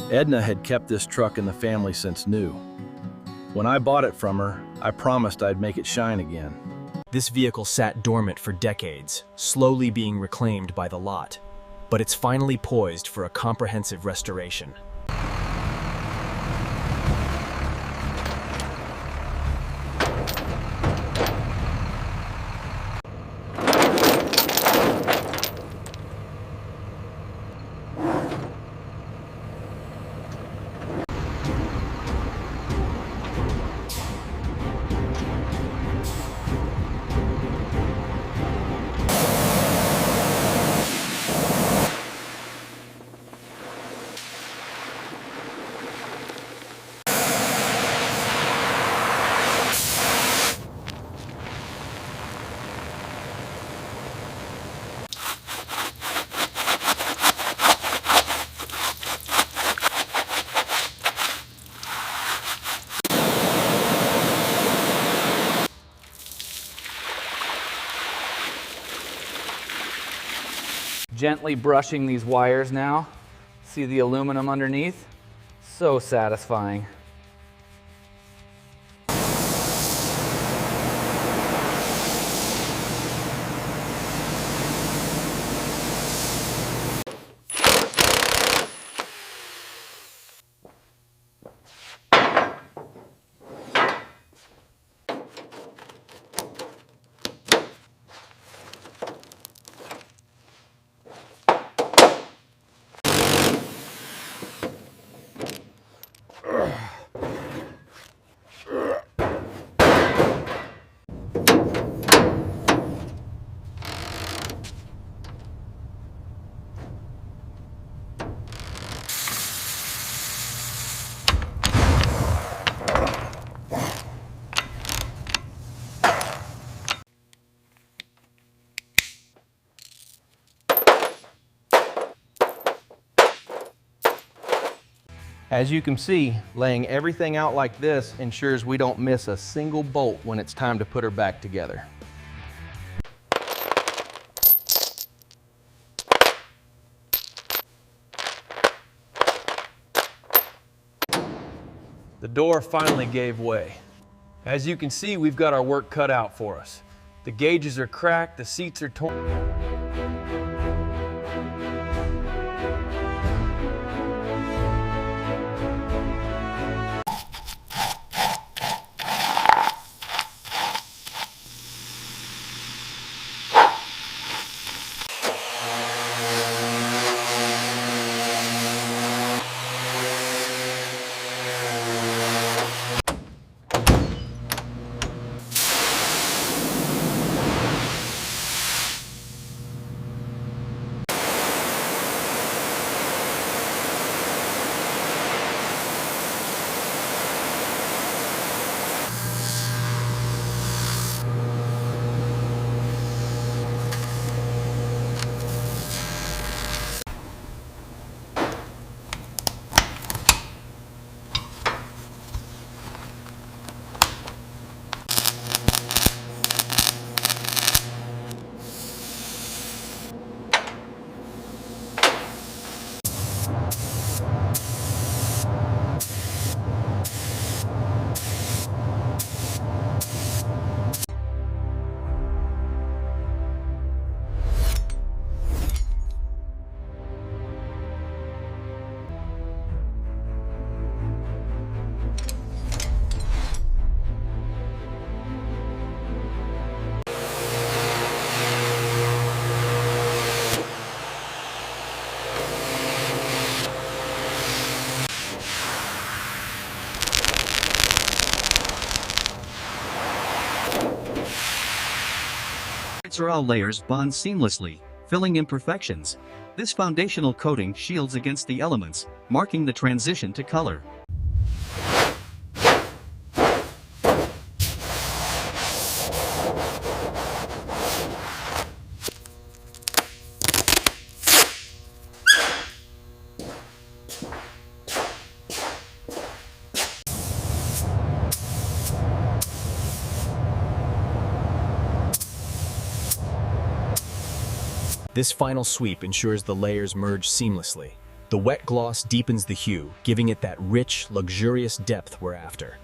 Edna had kept this truck in the family since new. When I bought it from her, I promised I'd make it shine again. This vehicle sat dormant for decades, slowly being reclaimed by the lot, but it's finally poised for a comprehensive restoration. Gently brushing these wires now. See the aluminum underneath? So satisfying. As you can see, laying everything out like this ensures we don't miss a single bolt when it's time to put her back together. The door finally gave way. As you can see, we've got our work cut out for us. The gauges are cracked, the seats are torn. All layers bond seamlessly, filling imperfections. This foundational coating shields against the elements, marking the transition to color. This final sweep ensures the layers merge seamlessly, The wet gloss deepens the hue, giving it that rich, luxurious depth we're after.